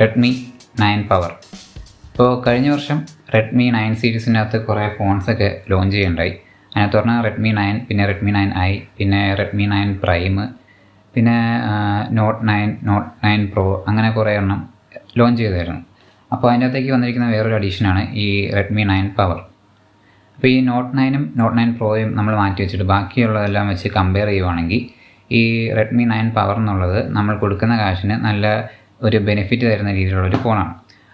Redmi 9 power. ഇപ്പോൾ കഴിഞ്ഞ വർഷം റെഡ്മി 9 സീരീസിനകത്ത് കുറേ ഫോൺസൊക്കെ ലോഞ്ച് ചെയ്യുകയുണ്ടായി. അതിനകത്ത് പറഞ്ഞാൽ റെഡ്മി 9, പിന്നെ റെഡ്മി 9i, പിന്നെ റെഡ്മി 9 പ്രൈം, പിന്നെ നോട്ട് 9 പ്രോ, അങ്ങനെ കുറേ എണ്ണം ലോഞ്ച് ചെയ്തായിരുന്നു. അപ്പോൾ അതിൻ്റെ അകത്തേക്ക് വന്നിരിക്കുന്ന വേറൊരു അഡീഷനാണ് ഈ റെഡ്മി 9 പവർ. അപ്പോൾ ഈ നോട്ട് 9ഉം നോട്ട് 9 പ്രോയും നമ്മൾ മാറ്റി വെച്ചിട്ട് ബാക്കിയുള്ളതെല്ലാം വെച്ച് കമ്പയർ ചെയ്യുവാണെങ്കിൽ ഈ റെഡ്മി 9 പവർ എന്നുള്ളത് നമ്മൾ കൊടുക്കുന്ന കാശിന് നല്ല ഒരു ബെനിഫിറ്റ് തരുന്ന രീതിയിലുള്ളൊരു ഫോണാണ്.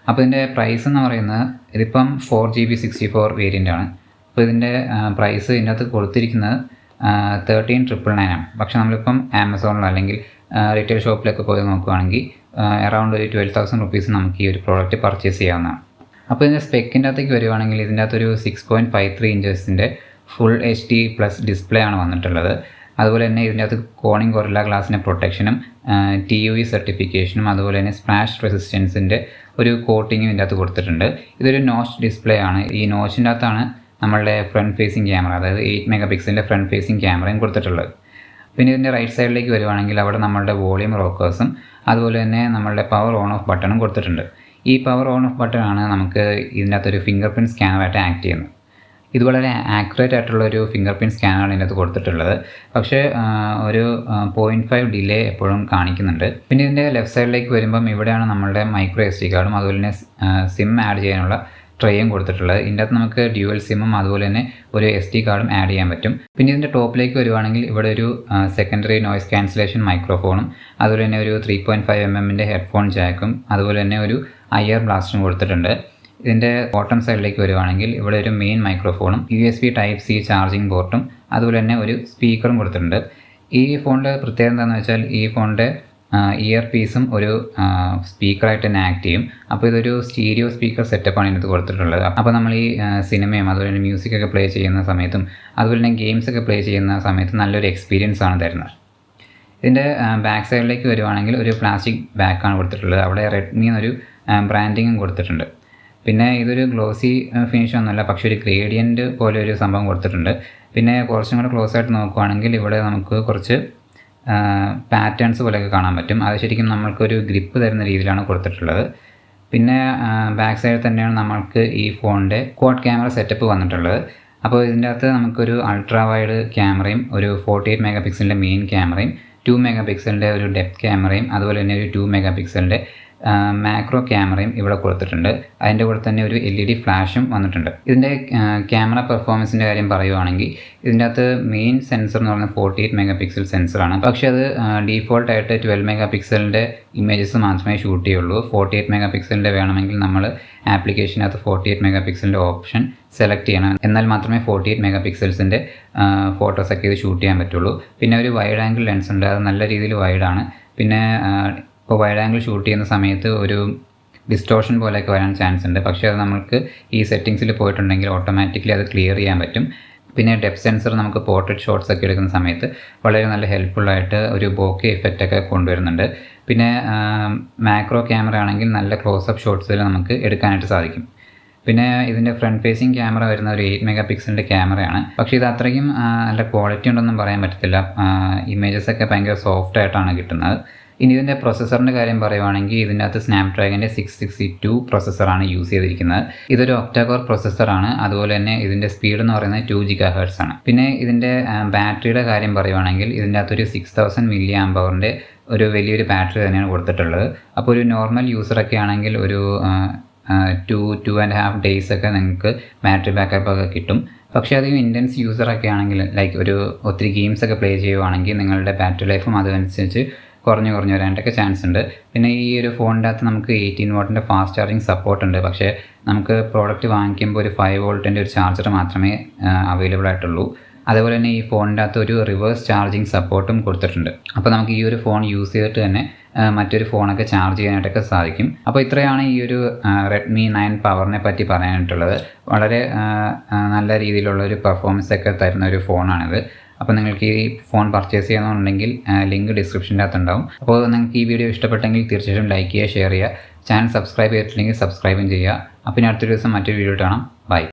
അപ്പോൾ ഇതിൻ്റെ പ്രൈസ് എന്ന് പറയുന്നത് ഇതിപ്പം 4GB 64 വേരിയൻ്റാണ്. അപ്പോൾ ഇതിൻ്റെ പ്രൈസ് ഇതിനകത്ത് കൊടുത്തിരിക്കുന്നത് 13,999 ആണ്. പക്ഷേ നമ്മളിപ്പം ആമസോണിലോ അല്ലെങ്കിൽ റീറ്റെയിൽ ഷോപ്പിലൊക്കെ പോയി നോക്കുകയാണെങ്കിൽ അറൗണ്ട് ഒരു 12,000 റുപ്പീസ് നമുക്ക് ഈ ഒരു പ്രോഡക്റ്റ് പർച്ചേസ് ചെയ്യാവുന്നതാണ്. അപ്പോൾ ഇതിൻ്റെ സ്പെക്കിൻ്റെ അകത്തേക്ക് വരുവാണെങ്കിൽ ഇതിൻ്റെ അകത്തൊരു 6.53 ഇഞ്ചസിൻ്റെ ഫുൾ HD+ ഡിസ്പ്ലേ ആണ് വന്നിട്ടുള്ളത്. അതുപോലെ തന്നെ ഇതിൻ്റെ അകത്ത് കോണിംഗ് ഗൊറില്ല ഗ്ലാസിൻ്റെ പ്രൊട്ടക്ഷനും TUV സർട്ടിഫിക്കേഷനും അതുപോലെ തന്നെ സ്പ്ലാഷ് റെസിസ്റ്റൻസിൻ്റെ ഒരു കോട്ടിങ്ങും ഇതിൻ്റെ അകത്ത് കൊടുത്തിട്ടുണ്ട്. ഇതൊരു നോച്ച് ഡിസ്പ്ലേ ആണ്. ഈ നോച്ചിൻ്റെ അകത്താണ് നമ്മളുടെ ഫ്രണ്ട് ഫേസിങ് ക്യാമറ, അതായത് 8 മെഗാ പിക്സലിൻ്റെ ഫ്രണ്ട് ഫേസിങ് ക്യാമറയും കൊടുത്തിട്ടുള്ളത്. പിന്നെ ഇതിൻ്റെ റൈറ്റ് സൈഡിലേക്ക് വരുവാണെങ്കിൽ അവിടെ നമ്മളുടെ വോളിയം റോക്കേഴ്സും അതുപോലെ തന്നെ നമ്മളുടെ പവർ ഓൺ ഓഫ് ബട്ടണും കൊടുത്തിട്ടുണ്ട്. ഈ പവർ ഓൺ ഓഫ് ബട്ടൺ ആണ് നമുക്ക് ഇതിൻ്റെ അകത്തൊരു ഫിംഗർ പ്രിൻറ്റ് സ്കാനറായിട്ട് ആക്ട് ചെയ്യുന്നത്. ഇത് വളരെ ആക്യുറേറ്റ് ആയിട്ടുള്ളൊരു ഫിംഗർ പ്രിൻറ്റ് സ്കാനറാണ് ഇതിനകത്ത് കൊടുത്തിട്ടുള്ളത്. പക്ഷേ ഒരു 0.5 ഡിലേ എപ്പോഴും കാണിക്കുന്നുണ്ട്. പിന്നെ ഇതിൻ്റെ ലെഫ്റ്റ് സൈഡിലേക്ക് വരുമ്പം ഇവിടെയാണ് നമ്മളുടെ മൈക്രോ SD കാർഡും അതുപോലെ തന്നെ സിം ആഡ് ചെയ്യാനുള്ള ട്രേയും കൊടുത്തിട്ടുള്ളത്. ഇതിൻ്റെ അകത്ത് നമുക്ക് ഡ്യുവൽ സിമ്മും അതുപോലെ തന്നെ ഒരു SD കാർഡും ആഡ് ചെയ്യാൻ പറ്റും. പിന്നെ ഇതിൻ്റെ ടോപ്പിലേക്ക് വരുവാണെങ്കിൽ ഇവിടെ ഒരു സെക്കൻഡറി നോയ്സ് ക്യാൻസലേഷൻ മൈക്രോഫോണും അതുപോലെ തന്നെ ഒരു 3.5mm ഹെഡ്ഫോൺ ജാക്കും അതുപോലെ തന്നെ ഒരു IR ബ്ലാസ്റ്ററും കൊടുത്തിട്ടുണ്ട്. ഇതിൻ്റെ ബോട്ടം സൈഡിലേക്ക് വരുവാണെങ്കിൽ ഇവിടെ ഒരു മെയിൻ മൈക്രോഫോണും USB Type-C ചാർജിങ് പോർട്ടും അതുപോലെ തന്നെ ഒരു സ്പീക്കറും കൊടുത്തിട്ടുണ്ട്. ഈ ഫോണിൻ്റെ പ്രത്യേകത എന്താണെന്ന് വെച്ചാൽ ഈ ഫോണിൻ്റെ ഇയർ പീസും ഒരു സ്പീക്കറായിട്ട് തന്നെ ആക്ട് ചെയ്യും. അപ്പോൾ ഇതൊരു സ്റ്റീരിയോ സ്പീക്കർ സെറ്റപ്പാണ് ഇതിനകത്ത് കൊടുത്തിട്ടുള്ളത്. അപ്പോൾ നമ്മൾ ഈ സിനിമയും അതുപോലെ തന്നെ മ്യൂസിക്കൊക്കെ പ്ലേ ചെയ്യുന്ന സമയത്തും അതുപോലെ തന്നെ ഗെയിംസൊക്കെ പ്ലേ ചെയ്യുന്ന സമയത്തും നല്ലൊരു എക്സ്പീരിയൻസ് ആണ് തരുന്നത്. ഇതിൻ്റെ ബാക്ക് സൈഡിലേക്ക് വരുവാണെങ്കിൽ ഒരു പ്ലാസ്റ്റിക് ബാക്കാണ് കൊടുത്തിട്ടുള്ളത്. അവിടെ റെഡ്മി എന്നൊരു ബ്രാൻഡിങ്ങും കൊടുത്തിട്ടുണ്ട്. പിന്നെ ഇതൊരു ഗ്ലോസി ഫിനിഷ് ഒന്നുമല്ല, പക്ഷേ ഒരു ഗ്രേഡിയൻറ്റ് പോലെ ഒരു സംഭവം കൊടുത്തിട്ടുണ്ട്. പിന്നെ കുറച്ചും കൂടെ ക്ലോസ് ആയിട്ട് നോക്കുകയാണെങ്കിൽ ഇവിടെ നമുക്ക് കുറച്ച് പാറ്റേൺസ് പോലെയൊക്കെ കാണാൻ പറ്റും. അത് ശരിക്കും നമ്മൾക്കൊരു ഗ്രിപ്പ് തരുന്ന രീതിയിലാണ് കൊടുത്തിട്ടുള്ളത്. പിന്നെ ബാക്ക് സൈഡിൽ തന്നെയാണ് നമ്മൾക്ക് ഈ ഫോണിൻ്റെ ക്വാഡ് ക്യാമറ സെറ്റപ്പ് വന്നിട്ടുള്ളത്. അപ്പോൾ ഇതിൻ്റെ അകത്ത് നമുക്കൊരു അൾട്രാ വൈഡ് ക്യാമറയും ഒരു 48 മെഗാ പിക്സലിൻ്റെ മെയിൻ ക്യാമറയും 2 മെഗാ പിക്സലിൻ്റെ ഒരു ഡെപ്ത് ക്യാമറയും അതുപോലെ തന്നെ ഒരു 2 മെഗാ പിക്സലിൻ്റെ മാക്രോ ക്യാമറയും ഇവിടെ കൊടുത്തിട്ടുണ്ട്. അതിൻ്റെ കൂടെ തന്നെ ഒരു LED ഫ്ലാഷും വന്നിട്ടുണ്ട്. ഇതിൻ്റെ ക്യാമറ പെർഫോമൻസിൻ്റെ കാര്യം പറയുവാണെങ്കിൽ ഇതിൻ്റെ അകത്ത് മെയിൻ സെൻസർ എന്ന് പറയുന്നത് 48 മെഗാ പിക്സൽ സെൻസറാണ്. പക്ഷേ അത് ഡീഫോൾട്ടായിട്ട് 12 മെഗാ പിക്സലിൻ്റെ ഇമേജസ് മാത്രമേ ഷൂട്ട് ചെയ്യുള്ളൂ. 48 മെഗാ പിക്സലിൻ്റെ വേണമെങ്കിൽ നമ്മൾ ആപ്ലിക്കേഷനകത്ത് 48 മെഗാ പിക്സലിൻ്റെ ഓപ്ഷൻ സെലക്ട് ചെയ്യണം. എന്നാൽ മാത്രമേ 48 മെഗാ പിക്സൽസിൻ്റെ ഫോട്ടോസൊക്കെ ഇത് ഷൂട്ട് ചെയ്യാൻ പറ്റുള്ളൂ. പിന്നെ ഒരു വൈഡ് ആംഗിൾ ലെൻസ് ഉണ്ട്, അത് നല്ല രീതിയിൽ വൈഡാണ്. പിന്നെ ഇപ്പോൾ വൈഡ് ആംഗിൾ ഷൂട്ട് ചെയ്യുന്ന സമയത്ത് ഒരു ഡിസ്റ്റോർഷൻ പോലെയൊക്കെ വരാൻ ചാൻസ് ഉണ്ട്. പക്ഷേ അത് നമുക്ക് ഈ സെറ്റിങ്സിൽ പോയിട്ടുണ്ടെങ്കിൽ ഓട്ടോമാറ്റിക്കലി അത് ക്ലിയർ ചെയ്യാൻ പറ്റും. പിന്നെ ഡെപ്ത് സെൻസർ നമുക്ക് പോർട്രേറ്റ് ഷോട്ട്സ് ഒക്കെ എടുക്കുന്ന സമയത്ത് വളരെ നല്ല ഹെൽപ്ഫുള്ളായിട്ട് ഒരു ബോക്കെ ഇഫക്റ്റൊക്കെ കൊണ്ടുവരുന്നുണ്ട്. പിന്നെ മാക്രോ ക്യാമറ ആണെങ്കിൽ നല്ല ക്ലോസപ്പ് ഷോട്ട്സിൽ നമുക്ക് എടുക്കാനായിട്ട് സാധിക്കും. പിന്നെ ഇതിൻ്റെ ഫ്രണ്ട് ഫേസിങ് ക്യാമറ വരുന്ന ഒരു 8 മെഗാ പിക്സലിൻ്റെ ക്യാമറയാണ്. പക്ഷേ ഇത് അത്രയ്ക്കും നല്ല ക്വാളിറ്റി ഉണ്ടെന്നും പറയാൻ പറ്റത്തില്ല. ഇമേജസൊക്കെ ഭയങ്കര സോഫ്റ്റ് ആയിട്ടാണ് കിട്ടുന്നത്. ഇനി ഇതിൻ്റെ പ്രൊസസ്സറിൻ്റെ കാര്യം പറയുവാണെങ്കിൽ ഇതിൻ്റെ അകത്ത് സ്നാപ്ഡ്രാഗൻ്റെ 662 പ്രൊസസ്സറാണ് യൂസ് ചെയ്തിരിക്കുന്നത്. ഇതൊരു ഒക്ടാകോർ പ്രൊസസ്സറാണ്. അതുപോലെ തന്നെ ഇതിൻ്റെ സ്പീഡ് എന്ന് പറയുന്നത് 2 GHz ആണ്. പിന്നെ ഇതിൻ്റെ ബാറ്ററിയുടെ കാര്യം പറയുവാണെങ്കിൽ ഇതിൻ്റെ അകത്തൊരു 6000 mAh ഒരു വലിയൊരു ബാറ്ററി തന്നെയാണ് കൊടുത്തിട്ടുള്ളത്. അപ്പോൾ ഒരു നോർമൽ യൂസറൊക്കെ ആണെങ്കിൽ ഒരു 2.5 days ഒക്കെ നിങ്ങൾക്ക് ബാറ്ററി ബാക്കപ്പ് ഒക്കെ കിട്ടും. പക്ഷേ അധികം ഇൻറ്റൻസ് യൂസറൊക്കെ ആണെങ്കിൽ ലൈക്ക് ഒരു ഒത്തിരി ഗെയിംസൊക്കെ പ്ലേ ചെയ്യുവാണെങ്കിൽ നിങ്ങളുടെ ബാറ്ററി ലൈഫും അതനുസരിച്ച് കുറഞ്ഞു വരാനായിട്ടൊക്കെ ചാൻസ് ഉണ്ട്. പിന്നെ ഈ ഒരു ഫോണിൻ്റെ അകത്ത് നമുക്ക് 18 വാട്ടിൻ്റെ ഫാസ്റ്റ് ചാർജിങ് സപ്പോർട്ട് ഉണ്ട്. പക്ഷേ നമുക്ക് പ്രോഡക്റ്റ് വാങ്ങിക്കുമ്പോൾ ഒരു 5 വോൾട്ടിൻ്റെ ഒരു ചാർജർ മാത്രമേ അവൈലബിൾ ആയിട്ടുള്ളൂ. അതുപോലെ തന്നെ ഈ ഫോണിൻ്റെ അകത്ത് ഒരു റിവേഴ്സ് ചാർജിങ് സപ്പോർട്ടും കൊടുത്തിട്ടുണ്ട്. അപ്പോൾ നമുക്ക് ഈ ഒരു ഫോൺ യൂസ് ചെയ്തിട്ട് തന്നെ മറ്റൊരു ഫോണൊക്കെ ചാർജ് ചെയ്യാനായിട്ടൊക്കെ സാധിക്കും. അപ്പോൾ ഇത്രയാണ് ഈ ഒരു റെഡ്മി 9 പവറിനെ പറ്റി പറയാനായിട്ടുള്ളത്. വളരെ നല്ല രീതിയിലുള്ളൊരു പെർഫോമൻസ് ഒക്കെ തരുന്ന ഒരു ഫോണാണിത്. അപ്പോൾ നിങ്ങൾക്ക് ഈ ഫോൺ പർച്ചേസ് ചെയ്യണമെന്നുണ്ടെങ്കിൽ ലിങ്ക് ഡിസ്ക്രിപ്ഷൻ്റെ അകത്തുണ്ടാവും. അപ്പോൾ നിങ്ങൾക്ക് ഈ വീഡിയോ ഇഷ്ടപ്പെട്ടെങ്കിൽ തീർച്ചയായിട്ടും ലൈക്ക് ചെയ്യുക, ഷെയർ ചെയ്യുക. ചാനൽ സബ്സ്ക്രൈബ് ചെയ്തിട്ടില്ലെങ്കിൽ സബ്സ്ക്രൈബും ചെയ്യുക. അപ്പോൾ ഇനി അടുത്തൊരു ദിവസം മറ്റൊരു വീഡിയോ കാണാം. ബൈ.